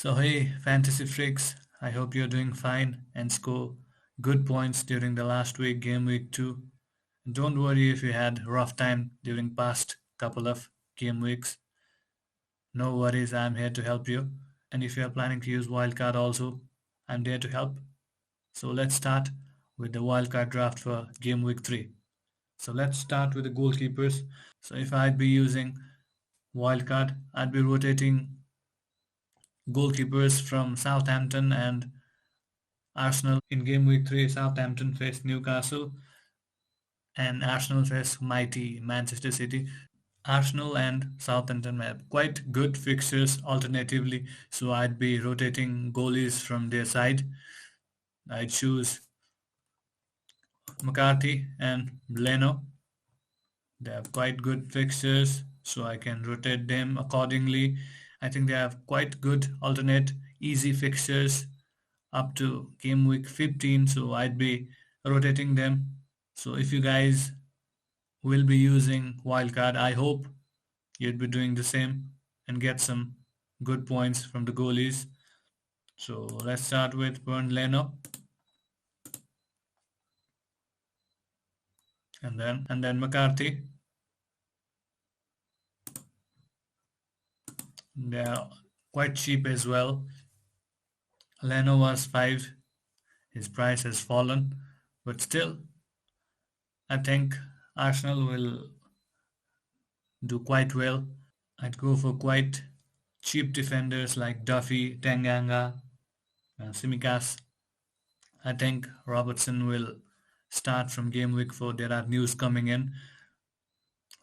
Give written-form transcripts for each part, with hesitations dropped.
So hey, fantasy freaks, I hope you're doing fine and score good points during the last week, game week 2. And don't worry if you had rough time during past couple of game weeks. No worries, I'm here to help you. And if you are planning to use wildcard also, I'm there to help. So let's start with the wildcard draft for game week 3. So let's start with the goalkeepers. So if I'd be using wildcard, I'd be rotating goalkeepers from Southampton and Arsenal. In game week 3, Southampton faced Newcastle and Arsenal faced mighty Manchester City. Arsenal and Southampton have quite good fixtures alternatively, so I'd be rotating goalies from their side. I'd choose McCarthy and Leno. They have quite good fixtures, so I can rotate them accordingly. I think they have quite good alternate easy fixtures up to game week 15, so I'd be rotating them. So if you guys will be using wildcard, I hope you'd be doing the same and get some good points from the goalies. So let's start with Bernd Leno and then McCarthy. They're quite cheap as well. Leno was 5. His price has fallen, but still I think Arsenal will do quite well. I'd go for quite cheap defenders like Duffy, Tanganga, Simicas. I think Robertson will start from game week 4. There are news coming in.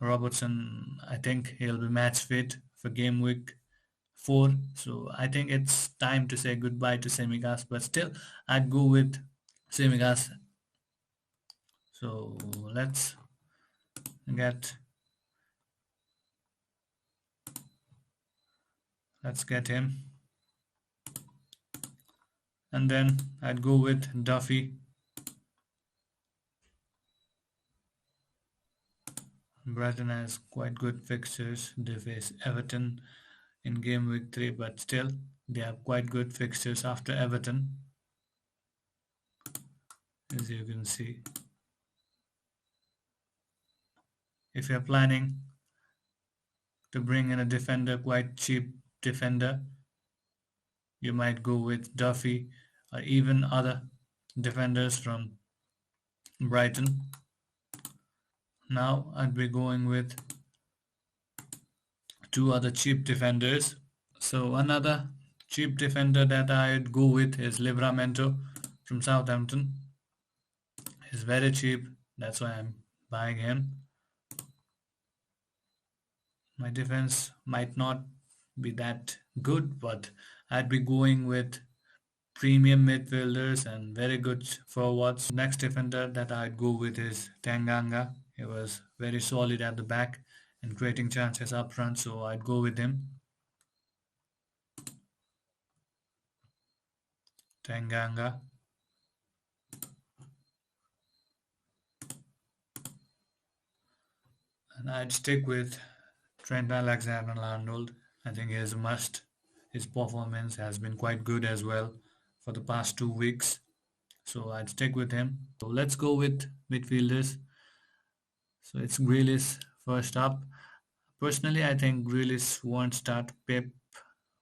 Robertson, I think he'll be match fit for game week 4. So I think it's time to say goodbye to Simicas, but still I'd go with Simicas. So get let's get him. And then I'd go with Duffy. Brighton has quite good fixtures. They face Everton in game week 3, but still they have quite good fixtures after Everton, as you can see. If you're planning to bring in a defender, quite cheap defender, you might go with Duffy or even other defenders from Brighton. Now I'd be going with 2 other cheap defenders. So another cheap defender that I'd go with is Livramento from Southampton. He's very cheap, that's why I'm buying him. My defense might not be that good, but I'd be going with premium midfielders and very good forwards. Next defender that I'd go with is Tanganga. He was very solid at the back and creating chances up front, so I'd go with him. Tanganga. And I'd stick with Trent Alexander-Arnold. I think he is a must. His performance has been quite good as well for the past 2 weeks. So I'd stick with him. So let's go with midfielders. So it's Grealish first up. Personally, I think Grealish won't start. Pep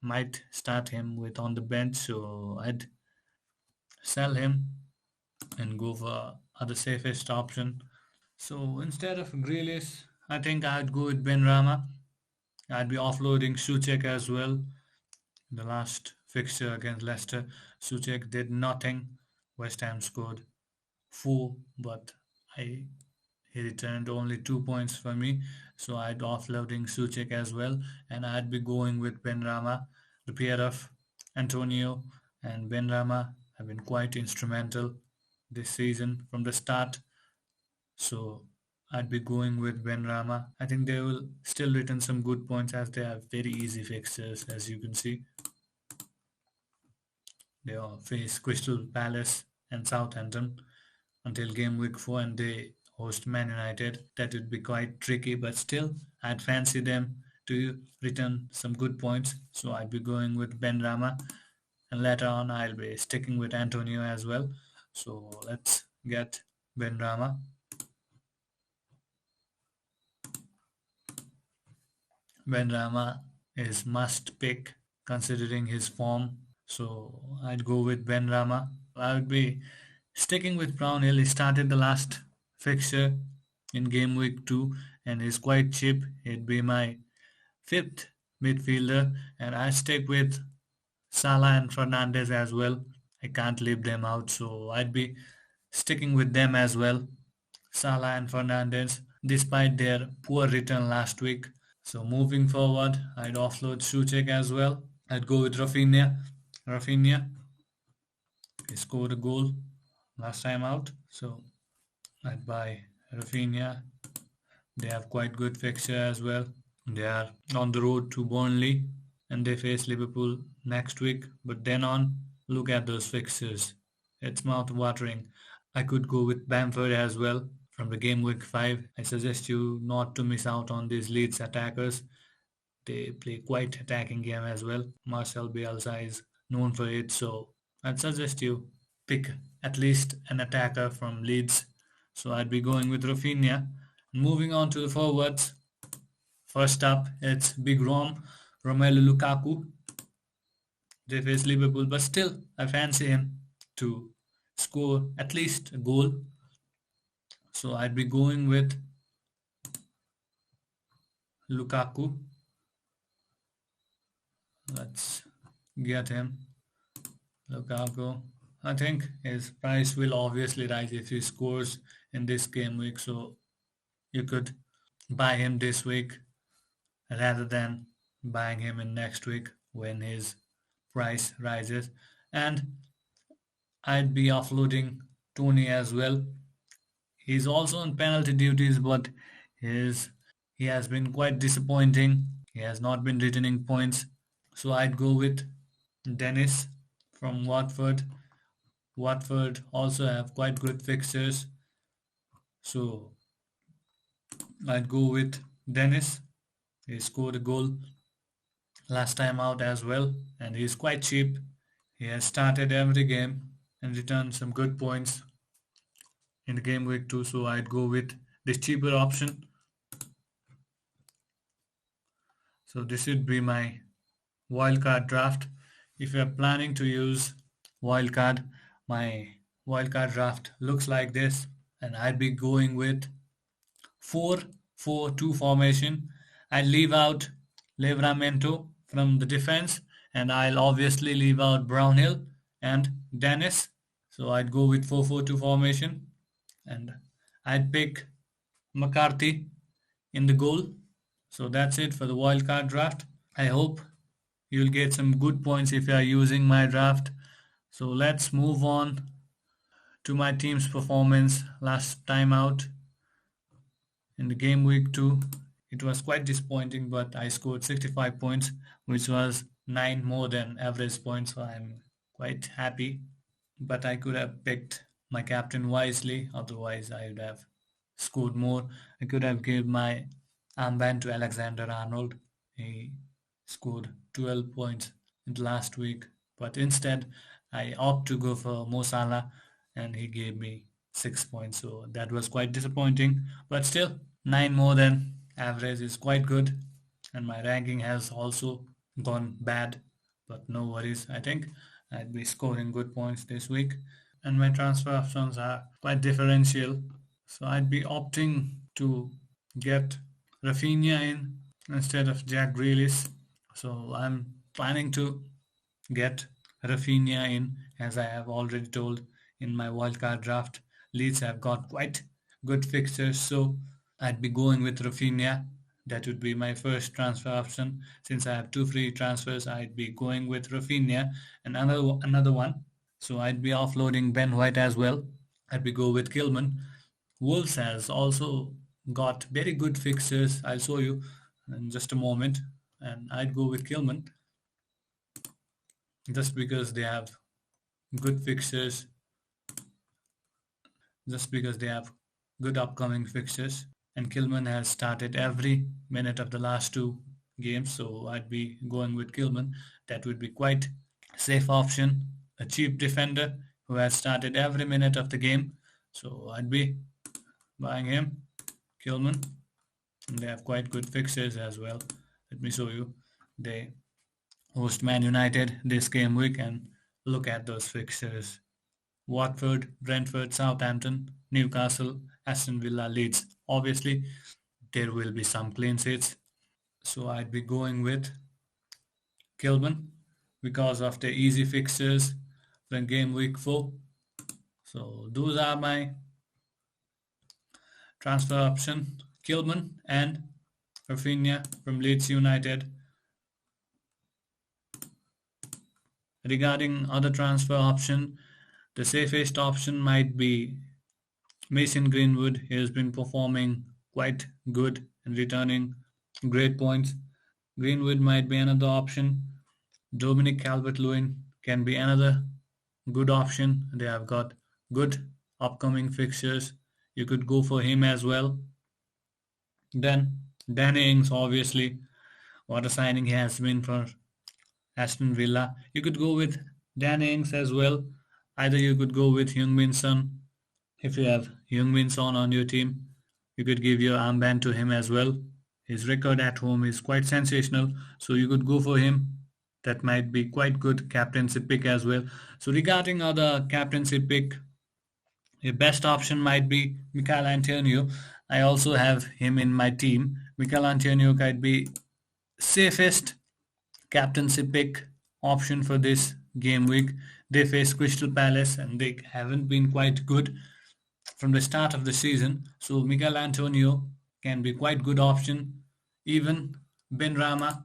might start him with on the bench, so I'd sell him and go for other safest option. So instead of Grealish, I think I'd go with Ben Rama. I'd be offloading Suchek as well. The last fixture against Leicester, Suchek did nothing. West Ham scored 4, but he returned only 2 points for me. So I'd offloading Suchek as well, and I'd be going with Ben Rama. The pair of Antonio and Ben Rama have been quite instrumental this season from the start. So I'd be going with Ben Rama. I think they will still return some good points as they have very easy fixtures, as you can see. They all face Crystal Palace and Southampton until game week 4, and they host Man United. That would be quite tricky, but still I'd fancy them to return some good points. So I'd be going with Ben Rama, and later on I'll be sticking with Antonio as well. So let's get Ben Rama. Ben Rama is must pick considering his form. So I'd go with Ben Rama. I would be sticking with Brownhill. He started the last fixture in game week 2 and he's quite cheap. He'd be my fifth midfielder, and I stick with Salah and Fernandez as well. I can't leave them out, so I'd be sticking with them as well. Salah and Fernandez, despite their poor return last week. So moving forward, I'd offload Suchek as well. I'd go with Raphinha. Raphinha, he scored a goal last time out, so I'd buy Raphinha. They have quite good fixture as well. They are on the road to Burnley and they face Liverpool next week. But then on, look at those fixtures. It's mouth-watering. I could go with Bamford as well from the game week 5. I suggest you not to miss out on these Leeds attackers. They play quite attacking game as well. Marcel Bielsa is known for it, so I'd suggest you pick at least an attacker from Leeds. So I'd be going with Raphinha. Moving on to the forwards. First up, it's Big Rom, Romelu Lukaku. They face Liverpool, but still, I fancy him to score at least a goal. So I'd be going with Lukaku. Let's get him. Lukaku. I think his price will obviously rise if he scores in this game week. So you could buy him this week rather than buying him in next week when his price rises. And I'd be offloading Tony as well. He's also on penalty duties, but his he has been quite disappointing. He has not been returning points. So I'd go with Dennis from Watford. Watford also have quite good fixtures. So I'd go with Dennis. He scored a goal last time out as well, and he's quite cheap. He has started every game and returned some good points in the game week 2, so I'd go with this cheaper option. So this would be my wildcard draft. If you're planning to use wildcard, my wildcard draft looks like this, and I'd be going with 4-4-2 formation. I leave out Livramento from the defense, and I'll obviously leave out Brownhill and Dennis. So I'd go with 4-4-2 formation, and I'd pick McCarthy in the goal. So that's it for the wildcard draft. I hope you'll get some good points if you are using my draft. So let's move on to my team's performance last time out in the game week 2. It was quite disappointing, but I scored 65 points, which was 9 more than average points, so I'm quite happy. But I could have picked my captain wisely, otherwise I would have scored more. I could have given my armband to Alexander-Arnold. He scored 12 points in the last week, but instead I opt to go for Mo Salah and he gave me 6 points, so that was quite disappointing. But still, 9 more than average is quite good, and my ranking has also gone bad, but no worries. I think I'd be scoring good points this week, and my transfer options are quite differential. So I'd be opting to get Raphinha in instead of Jack Grealish. So I'm planning to get Raphinha in, as I have already told in my wildcard draft. Leeds have got quite good fixtures, so I'd be going with Raphinha. That would be my first transfer option. Since I have 2 free transfers, I'd be going with Raphinha and another one. So I'd be offloading Ben White as well. I'd be go with Kilman. Wolves has also got very good fixtures. I'll show you in just a moment. And I'd go with Kilman just because they have good fixtures, just because they have good upcoming fixtures. And Kilman has started every minute of the last 2 games, so I'd be going with Kilman. That would be quite safe option, a cheap defender who has started every minute of the game. So I'd be buying him, Kilman. And they have quite good fixtures as well. Let me show you. They host Man United this game week and look at those fixtures. Watford, Brentford, Southampton, Newcastle, Aston Villa, Leeds. Obviously, there will be some clean sheets. So I'd be going with Kilman because of the easy fixtures from game week 4. So those are my transfer option. Kilman and Raphinha from Leeds United. Regarding other transfer option, the safest option might be Mason Greenwood. He has been performing quite good and returning great points. Greenwood might be another option. Dominic Calvert-Lewin can be another good option. They have got good upcoming fixtures. You could go for him as well. Then Danny Ings, obviously, what a signing he has been for Aston Villa. You could go with Danny Ings as well. Either you could go with Heung-min Son. If you have Heung-min Son on your team, you could give your armband to him as well. His record at home is quite sensational, so you could go for him. That might be quite good captaincy pick as well. So regarding other captaincy pick, your best option might be Michail Antonio. I also have him in my team. Michail Antonio might be safest captaincy pick option for this game week. They face Crystal Palace and they haven't been quite good from the start of the season. So Miguel Antonio can be quite good option. Even Ben Rama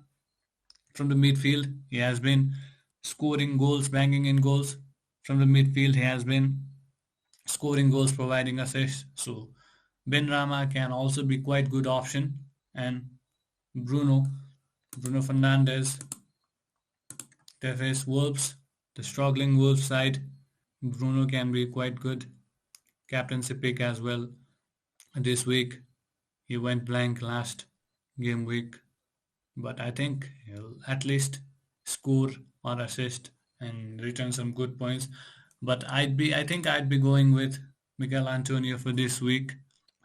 from the midfield, he has been scoring goals, banging in goals. From the midfield, he has been scoring goals, providing assists. So Ben Rama can also be quite good option. And Bruno Fernandes, they face Wolves, the struggling Wolves side. Bruno can be quite good captaincy pick as well. This week, he went blank last game week, but I think he'll at least score or assist and return some good points. But I think I'd be going with Miguel Antonio for this week.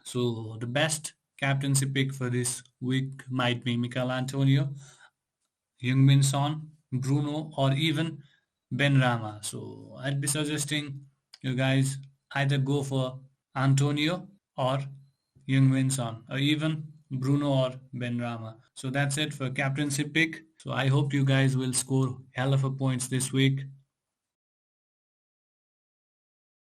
So the best captaincy pick for this week might be Miguel Antonio, Heung-min Son, Bruno, or even Ben Rama. So I'd be suggesting you guys either go for Antonio or Heung-min Son, or even Bruno or Ben Rama. So that's it for captaincy pick. So I hope you guys will score hell of a points this week.